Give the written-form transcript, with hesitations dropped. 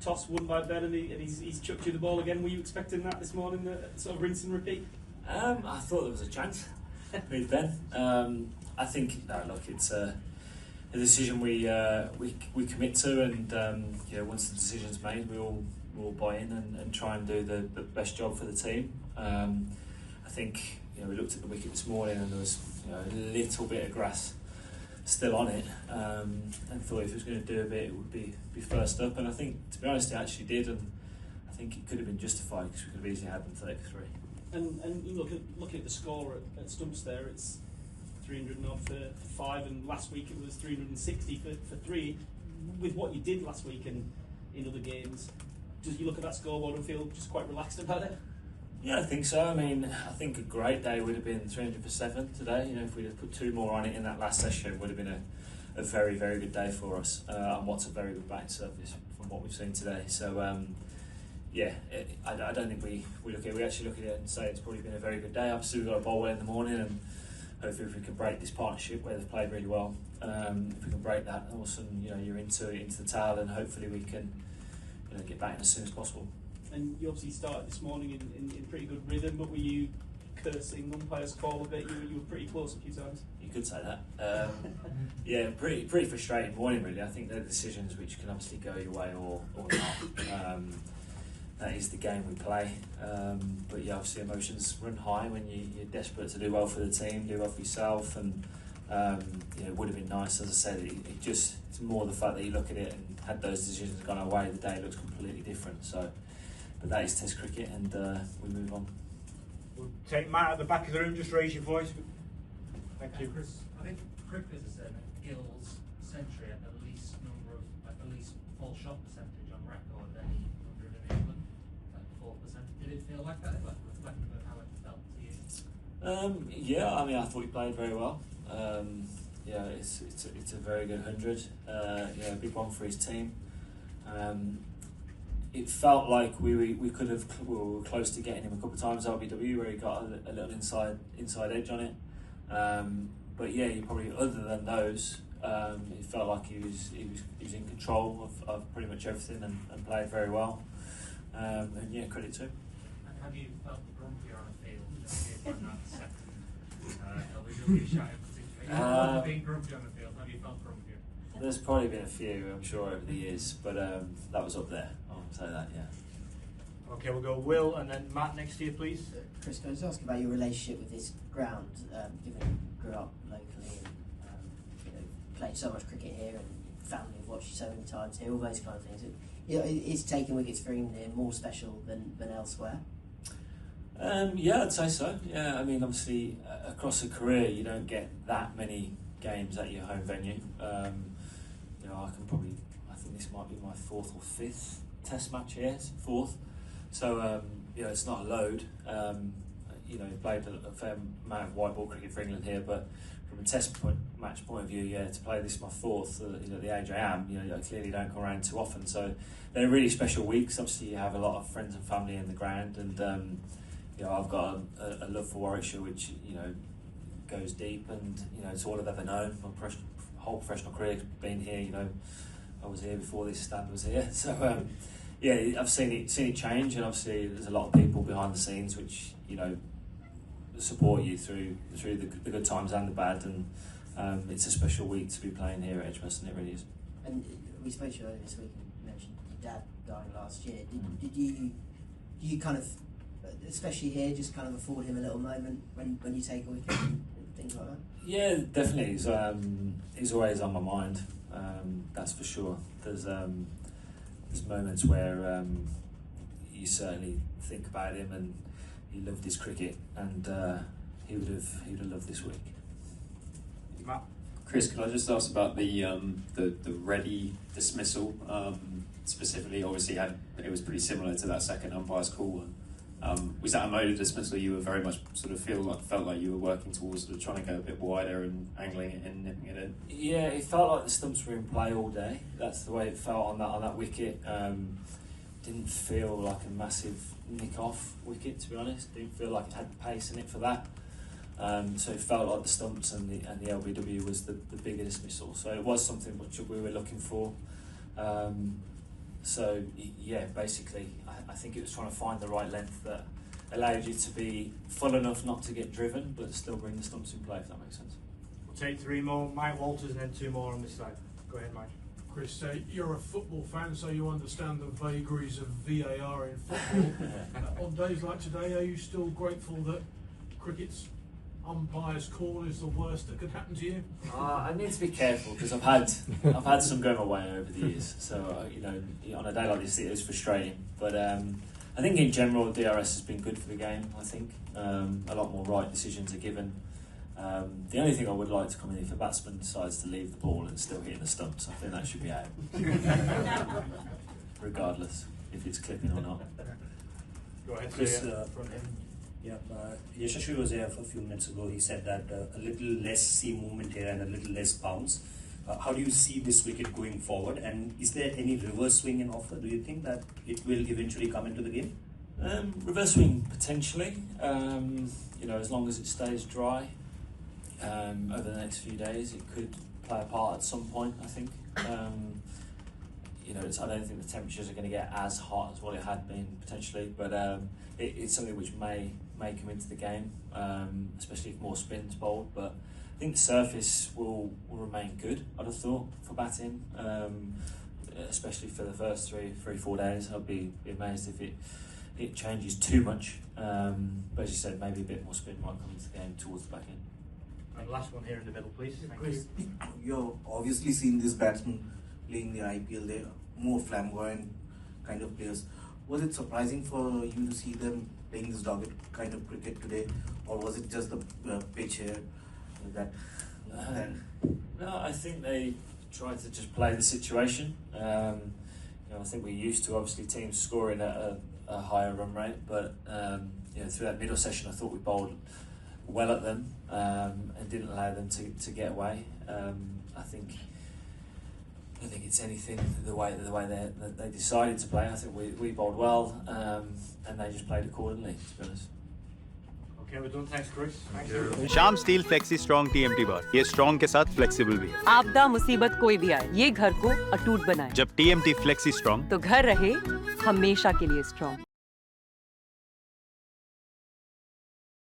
toss won by Ben, and he's chucked you the ball again. Were you expecting that this morning, the sort of rinse and repeat? I thought there was a chance with Ben. I think it's a decision we commit to, and once the decision's made, we'll buy in and try and do the best job for the team. I think we looked at the wicket this morning, and there was a little bit of grass still on it, and thought if it was going to do a bit, it would be first up. And I think, to be honest, it actually did, and I think it could have been justified because we could have easily had them 33. And you looking at the score at stumps there, it's 300 and odd for 5, and last week it was 360 for 3. With what you did last week and in other games, does you look at that scoreboard and feel just quite relaxed about it? Yeah, I think so. I mean, I think a great day would have been 300 for 7 today. If we'd have put 2 more on it in that last session, it would have been a very, very good day for us. And what's a very good batting surface from what we've seen today. So, I don't think we actually look at it and say it's probably been a very good day. Obviously, we've got a bowl in the morning, and hopefully, if we can break this partnership where they've played really well, if we can break that, all of a sudden, you're into the tail, and hopefully we can, get back in as soon as possible. And you obviously started this morning in pretty good rhythm, but were you cursing umpire's call a bit? You were pretty close a few times. You could say that. Pretty frustrating morning, really. I think they're decisions which can obviously go your way or not. That is the game we play. But obviously emotions run high when you're desperate to do well for the team, do well for yourself, and it would have been nice, as I said. It's more the fact that you look at it and had those decisions gone away, the day looks completely different. So, but that is Test cricket, and we move on. We'll take Matt at the back of the room. Just raise your voice. Thank you. Chris, I think cricketers are saying that Gill's century at least full shot percentage on record any 100 in England, like 4%. Did it feel like that? Like reflective of how it felt to you? I thought he played very well. It's a very good 100. A big one for his team. It felt like we were close to getting him a couple of times LBW where he got a little inside edge on it. He probably, other than those, it felt like he was in control of pretty much everything and played very well. Credit to him. Have you felt grumpier on the field? LBW shot in being grumpy on the field. Have you felt grumpier? There's probably been a few, I'm sure, over the years, but that was up there. I'll say that, yeah. Okay, we'll go Will and then Matt next to you, please. Chris, can I just ask about your relationship with this ground, given you grew up locally and played so much cricket here and family have watched you so many times here, all those kind of things. Is taking wickets for England here more special than elsewhere? I'd say so. Yeah, I mean, obviously, across a career, you don't get that many games at your home venue. I think this might be my 4th or 5th Test match here, 4th. So, it's not a load. Played a fair amount of white ball cricket for England here, but from a Test match point of view, to play this my 4th, at the age I am, I clearly don't come around too often. So they're really special weeks. Obviously, you have a lot of friends and family in the ground, and I've got a love for Warwickshire, which goes deep, and it's all I've ever known. My whole professional career been here. I was here before this stand was here, so I've seen it change, and obviously there's a lot of people behind the scenes which support you through the good times and the bad, and it's a special week to be playing here at Edgbaston. It really is. And we spoke to you earlier this week, and you mentioned your dad dying last year. Did you kind of, especially here, just kind of afford him a little moment when you take a wicket and things like that? Yeah, definitely. He's always on my mind. That's for sure. There's moments where you certainly think about him, and he loved his cricket, and he would have loved this week. Matt. Chris, can I just ask about the Reddy dismissal specifically? Obviously, it was pretty similar to that second umpire's call. Was that a mode of dismissal you were very much sort of felt like you were working towards, sort of trying to go a bit wider and angling it in, nipping it in? Yeah, it felt like the stumps were in play all day. That's the way it felt on that wicket. Didn't feel like a massive nick off wicket, to be honest. Didn't feel like it had the pace in it for that. So it felt like the stumps and the LBW was the bigger dismissal. So it was something which we were looking for. So yeah, basically, I think it was trying to find the right length that allowed you to be full enough not to get driven, but still bring the stumps in play. If that makes sense. We'll take three more. Mike Walters and then two more on this side. Go ahead, Mike. Chris, you're a football fan, so you understand the vagaries of VAR in football. On days like today, are you still grateful that cricket's umpire's call is the worst that could happen to you? I need to be careful because I've had some go my way over the years. So you know, on a day like this, it is frustrating. But I think in general, DRS has been good for the game. I think a lot more right decisions are given. The only thing I would like to come in, if a batsman decides to leave the ball and still hitting the stumps, I think that should be out, regardless if it's clipping or not. Go ahead, Chris, front end. Yashashvi was here a few minutes ago. He said that a little less seam movement here and a little less bounce. How do you see this wicket going forward? And is there any reverse swing in offer? Do you think that it will eventually come into the game? Reverse swing potentially. You know, as long as it stays dry over the next few days, it could play a part at some point. I think. You know, I don't think the temperatures are going to get as hot as what it had been potentially, but it's something which may come into the game, especially if more spins bowled. But I think the surface will remain good, I'd have thought, for batting, especially for the first 3-4 days. I'd be amazed if it changes too much. But as you said, maybe a bit more spin might come into the game towards the back end. And last one here in the middle, please. Thank Chris, you. you've obviously seen this batsman playing the IPL. They're more flamboyant kind of players. Was it surprising for you to see them playing this dogged kind of cricket today, or was it just the pitch here that? No, I think they tried to just play the situation. You know, I think we're used to obviously teams scoring at a higher run rate, but you know, through that middle session, I thought we bowled well at them and didn't allow them to get away. I don't think it's anything the way they decided to play. I think we bowled well and they just played accordingly, to be honest. Okay, we're done. Thanks, Chris. Thank you. शाम steel flexi strong TMT बार ये strong के साथ flexible भी है। आपदा मुसीबत कोई भी आए, ये घर को अटूट बनाए। जब TMT फ्लेक्सी स्ट्रॉन्ग तो घर रहे हमेशा के लिए स्ट्रॉन्ग।